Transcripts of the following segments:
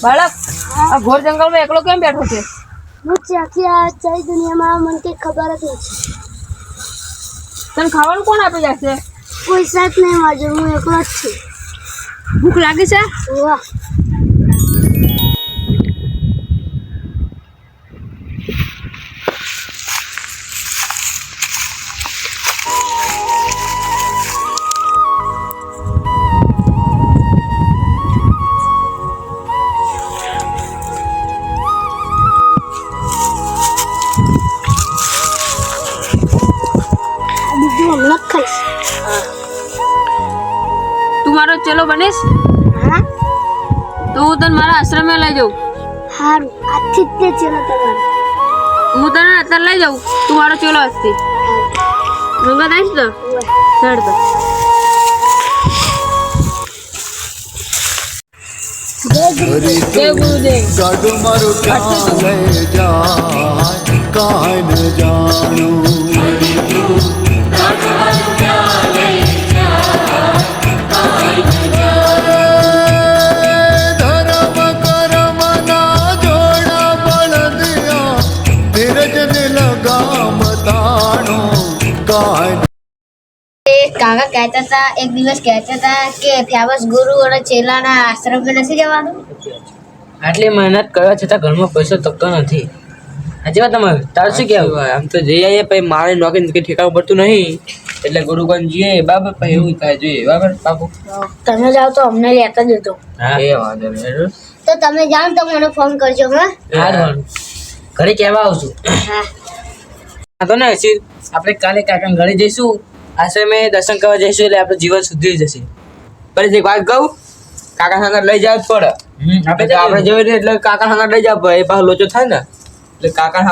બાળક આ ઘોર જંગલમાં એકલો કેમ બેઠો છે? मुझे आखिर चाय दुनिया में मन के खबर है તને ખાવાનું કોણ આપી જશે? कोई साथ नहीं माजू हूँ एक छे ભૂખ લાગી છે? वाह તું મારો ચેલો બનીશ हाँ તો હું તને મારા આશ્રમે લઈ જાઉં. हारू अच्छी ते चला तमार હું તને અત્યારે લઈ જાઉં, તું મારો ચેલો હસતી મંગા આવીશ તો ચડ તો. જય ગુરુદેવ. ગાડું મારું ક્યાં લઈ જાય કાંઈ ન જાણું ધર્મ કરમના જોડા બળદિયા ધીરજ દિલ ગામ તાણું કાંઈ काका कहता था एक दिवस कहता था कि फ्यावस गुरु और चेला ना आश्रम में नहीं जवानो આટલી મહેનત કરવા છતાં ઘરમાં પૈસો તકતો નથી. સાચી વાત તમારે? તારું શું કહેવું? આમ તો જઈ આવીએ પછી મારે નોકરી કઈ ઠેકાણું પડતું નહીં એટલે ગુરુકુળ જઈએ બરાબર, પછી એવું થાય જોઈએ બરાબર બાપુ. તમે જાઓ તો અમને લેતા જતો હા એ વાંધો નહીં. તો તમે જાઓ તો મને ફોન કરજો હા હા ઘરે કહેવા આવશું. હા હા તો ને હસી આપણે કાલે કાકા ઘરે જઈશું, આશ્રમે દર્શન કરવા જઈશું એટલે આપણું જીવન સુધરી જશે. પછી એક વાત કહું, કાકા સાથે લઈ જવું જ પડે. આપણે જોઈએ એટલે કાકા સાથે લઈ જવા પડે, એ પાછો લોચો થાય ને એટલે કાકા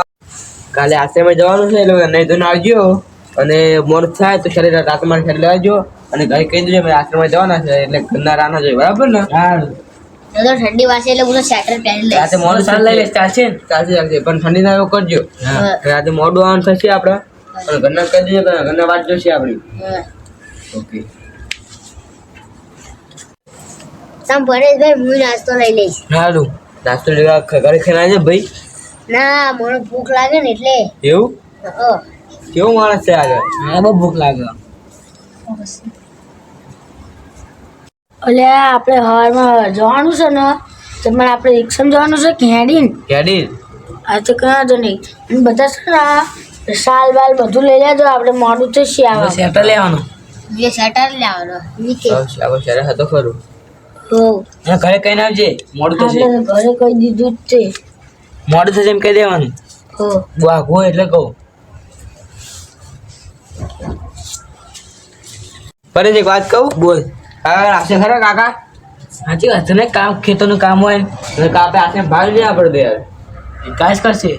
કાલે આશ્રમે જવાનું છે એટલે નહીં ધોઈને આવજો અને મોડું થાય તો શરીર રાત મારે શરીર લેવાજો અને ઘરે કહી દેજો મારે આશ્રમે જવાના છે એટલે ઘરના રાના જોઈએ બરાબર ને. તો ઠંડી વાસે એટલે હું સ્વેટર પહેરી લઈશ. રાતે મોડું સાર લઈ લઈશ. ચાલશે ને? ચાલશે ચાલશે પણ ઠંડી ના એવું કરજો. રાતે મોડું આવવાનું થશે આપણે અને ઘરના કહી દેજો કે ઘરના વાત જોશે આપણી. હા. ઓકે તમ પરેશભાઈ હું નાસ્તો લઈ લઈશ. સારું નાસ્તો લેવા ઘરે ખાઈ છે ભાઈ. ના મને ભૂખ લાગે ને એટલે એવું હા. કેવું માણસ છે આગળ? મને બહુ ભૂખ લાગે. અલ્યા આપણે હવારમાં જવાનું છે ને તમારે આપણે રિક્ષામાં જવાનું છે કે હેડીને કેડી આ તો ક્યાં તો નહીં અને બધા છે ને શાલ બાલ બધું લઈ લેજો આપણે મોડું થશે આવા સેટર લેવાનું. જે શટર લેવાનો નીચે આપણે શહેર હતો ખરું. હો અને ઘરે કહીને આવજે મોડું થશે. આપણે ઘરે કહી દીધું જ છે. મોડું થશે એમ કહી દેવાનું. હો બહુ આઘું એટલે કહું. પરેશ એક વાત કહું? બોલ. હા આવશે ખરા કાકા? સાચી વાત છે ને, કામ ખેતરનું કામ હોય એટલે આપણે આશ્રમ ભાગ નહીં પડે યાર. કાશ કરશે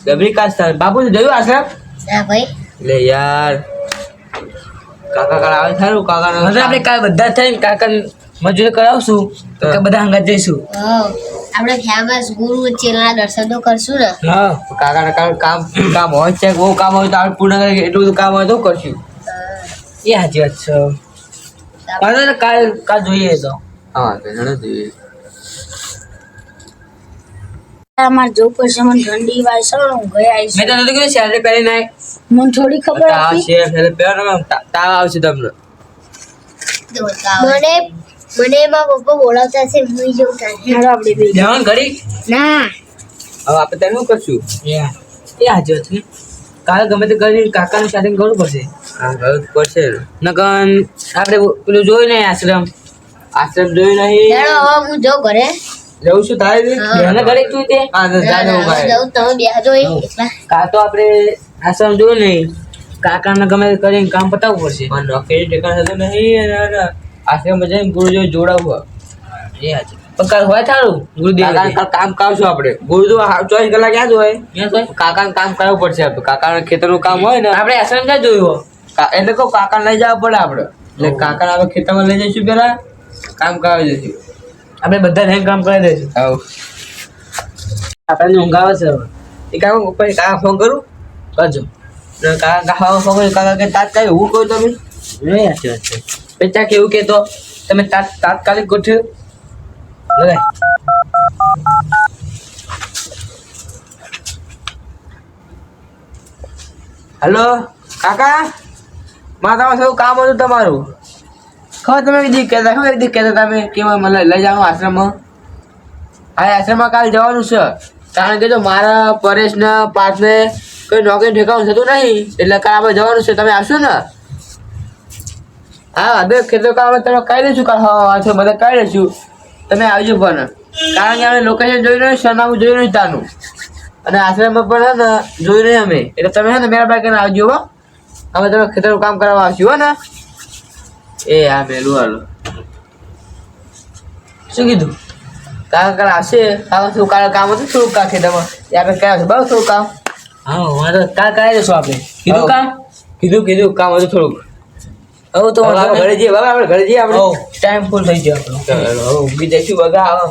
ગબરી કાશ થાય. બાપુ જોયું આશ્રમ? ના ભાઈ એટલે યાર કાકા કાળ આવે સારું. કાકા આપણે કાલ બધા થઈને કાકા મજૂરી કરાવશું તો બધા હંગાત જઈશું. હો આપણે ફેમસ ગુરુ ચેલા દર્શન તો કરશું ને. હા કાકા કામ કામ હોય છે, બહુ કામ હોય તો આપણે પૂર્ણ કરી એટલું બધું કામ હોય તો કરશું. એ સાચી વાત છે. વાંધો ને કાલ જોઈએ તો. હા ઘણા જોઈએ. અમાર જો પડશે મને ઠંડી વાયસે હું ગયા આવીશ. મેં તને તો કીધું શેરડી પહેરીને આય. મને થોડી ખબર હતી શેર પહેરો તાવ આવશે તમને. મને મને એમાં પપ્પા બોલાવતા છે હું જેવું થાય. હાલો આપણે બે જવાનું ઘડી. ના હવે આપણે તને શું કરશું? એ સાચી વાત છે. કાલે ગમે તે કરીને કાકાનું સેટિંગ કરવું પડશે. હા કરવું પડશે. નકન આપણે પેલું જોયું નહીં આશ્રમ જોયું નહીં. ચાલો હવે હું જાઉં ઘરે. જવું શું થાય છે? બેને ઘરે તું તે? હા તો જા જવું હું ભાઈ. જાઉં તમે બેહજો એકલા. કાં તો આપણે આશ્રમ જોયું નહીં કાકાને ગમે તે કરીને કામ પતાવવું પડશે. પણ નોકરી ઠેકાણ થતું નહીં અને આશ્રમમાં જઈને ગુરુદેવ જોડાવવું. એ હાચી. પણ કાલ હોય થારું ગુરુદેવ કામ કરશું આપણે. ગુરુદેવ 24 કલાક ક્યાં જ હોય? કાકાને કામ કરાવવું પડશે આપણે. કાકાના ખેતરનું કામ હોય ને આપણે આશ્રમ ક્યાં જોયું એટલે કહું કાકાને લઈ જવા પડે આપણે. એટલે કાકાને આપણે ખેતરમાં લઈ જઈશું પેલા કામ કરાવી દઈશું. આપણે બધા જઈને કામ કરાવી દઈશું. હા આપણને ઊંઘ આવે છે હવે. એ કામ પછી કાકા ફોન કરું કરજો. કાકા ફોન કર્યું કાકા કે તાત્કાલિક હું કહું તમે નહીં સાચી વાત છે. પેચા કેવું કે તો તમે તાત્કાલિક ગોઠવ્યું લગાય. હલો કાકા મારા શું કામ હતું તમારું? ખબર તમે કીધી કહેતા તમે કે મને લઈ જવાનું આશ્રમમાં. હા આશ્રમમાં કાલે જવાનું છે કારણ કે જો મારા પરેશ ને પાર્થને કોઈ નોકરી ઠેકાણું થતું નહીં એટલે કાલે આપણે જવાનું છે. તમે આવશો ને? હા બે ખેતર કામ તમે કહી દઈશું કાલે હા બધા કહી દઈશું. તમે આવજો પણ કારણ કે અમે લોકેશન જોઈ નહીં સરનામું જોયું નહીં તાનું અને આશ્રમમાં પણ હે ને જોયું નહીં અમે એટલે તમે હે ને મેરા ભાઈ કરીને આવજો હો. અમે તમે ખેતરનું કામ કરવા આવશું હો ને. એ હા મેલું હાલો શું કીધું કાકા કાલે આવશે. શું કાલે કામ હતું થોડુંક કા ખેતરમાં આપણે કયા છે બહુ થોડું કામ. હા વાંધો કાલ કરાવી દઈશું આપણે. કીધું કામ કીધું કામ હતું થોડુંક. હવે તો ઘરે જઈએ બાબા આપણે ઘરે જઈએ આપણે ટાઈમ ફૂલ થઈ ગયો આપણો. ઊંઘી જઈશું બગા આવો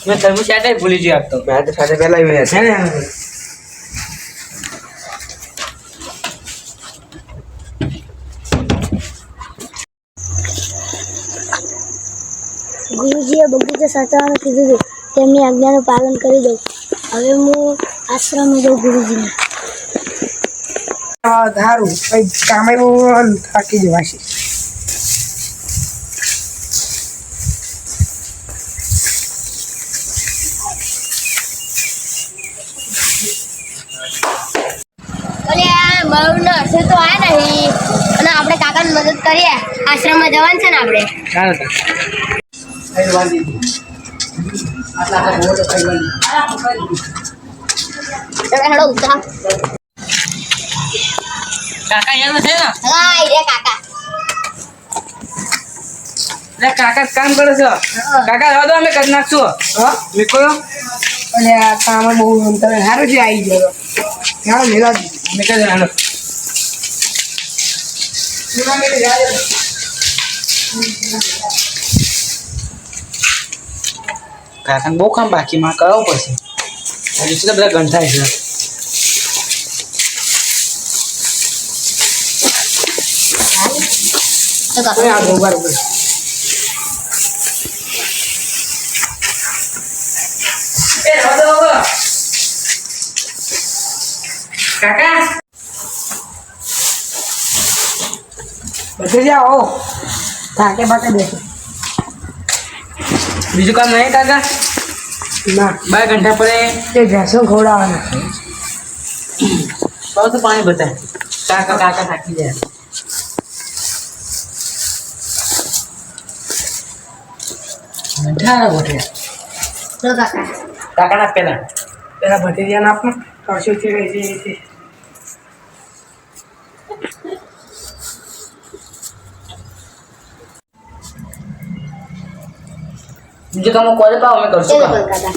મેં તમે સાથે ભૂલી જઈએ આપતો મેં તો સાથે પહેલા છે ને. ગુરુજીએ બગીચો સાચવવાનું કીધું હતું તેમની આજ્ઞાનું પાલન કરી દઉં. હવે હું આશ્રમમાં જાઉં ગુરુજીને. સારું કામે બહુ થાકી જવાશે. મયુરનો હશે તો આ નહીં અને આપણે કાકાને મદદ કરીએ. આશ્રમમાં જવાનું છે ને આપણે. હેડો ઉઠા. કાકા અહીંયા છે ને? હા રે કાકા. એટલે કાકા કામ કરે છે. કાકા રાવ દો અમે કરી નાખશું. હા મીકો અને આ કામ બહુ તમે સારું છે આવી ગયો. હાલો મેલા અમે કરી હાલો. કાકાને બહુ કામ બાકીમાં કરવું પડશે. હજી તો બધા ગંઠાય છે. તો કાકા આ બરોબર કાકા બધે જાઓ થાકે બાકે બેસો. બીજું કામ નહીં કાકા? ના 2 ઘંટા પડે તે ભેંસો ખવડાવવાના. બહુ તો પાણી બતાય. કાકા થાકી જાય. ઠારા ગોઠવ્યા. તો કાકા કાકાના પેલા પેલા ભત્રીજાને આપો કશુંથી રહી છે. બીજું કામ કોલે પાવ અમે કરશું કામ. કાકા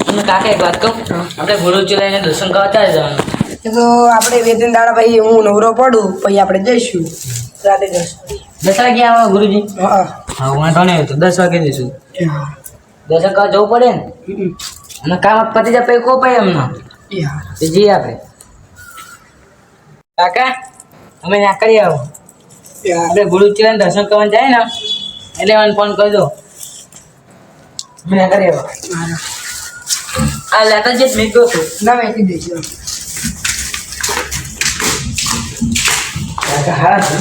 અને કાકા એક વાત કહું આપણે ગુરુ ચલાવીને દર્શન કરતા જવાનું. એ તો આપણે વેતન દાડા ભાઈ હું નવરો પડું પછી આપણે જઈશું રાતે 10 વાગે આવો ગુરુજી. હા હા વાંધો નહીં તો 10 વાગે જઈશું. દર્શન કરવા જવું પડે ને અને કામ પતી જાય પછી કો પડે એમને તો જઈએ આપણે. કાકા અમે ત્યાં કરી આવો. આપણે ગુરુ ચલાવીને દર્શન કરવા જાય ને એટલે મને ફોન કરજો. મેં કરી આવો. આ લેટર જે મેં કહ્યું હતું ના વેચી દઈશું. કાકા હારા છે.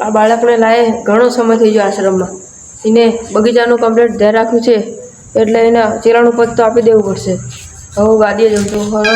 આ બાળકને લાયે ઘણો સમય થઈ ગયો આશ્રમમાં. એને બગીચાનું કમ્પ્લીટ ધ્યાન રાખ્યું છે એટલે એને ચેલાનું પદ તો આપી દેવું પડશે. હવે ગાદીએ જઉં છું. હવે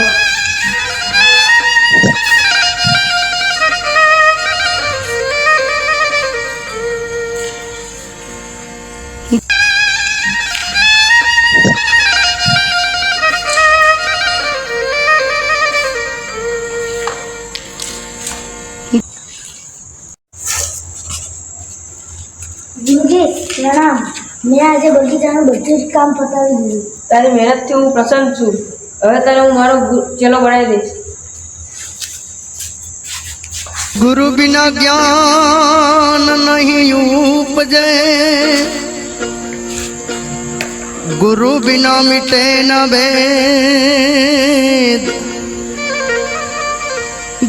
મેં આજે બગીચાનું બધું જ કામ પતાવી દીધું. તારી મહેનતથી હું પ્રસન્ન છું. હવે તને હું મારો ચેલો બનાવી દઈશ. गुरु बिना ज्ञान नहीं उपजे, गुरु बिना मिटे न भेद,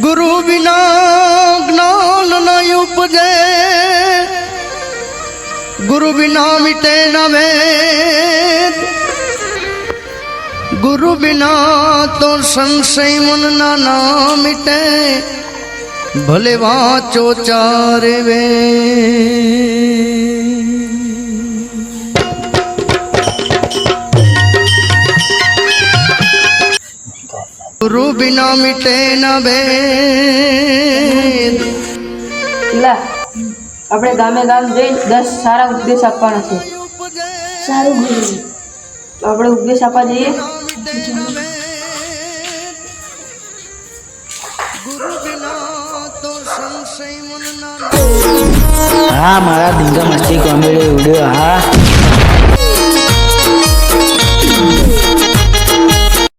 गुरु बिना ज्ञान नहीं उपजे, गुरु बिना मिटे न भेद, गुरु बिना तो संशय मन ना मिटे, भले वाचो चारे वे। गुरु बिना मिटे न भेद। લા આપણે ગામે ગામ જઈ 10 સારા ઉપદેશ આપવાના છે. સારું ગુરુ. તો આપણે ઉપદેશ આપવા જઈએ. હા મારા ધીંગા મસ્તી કોમેડી વિડીયો હા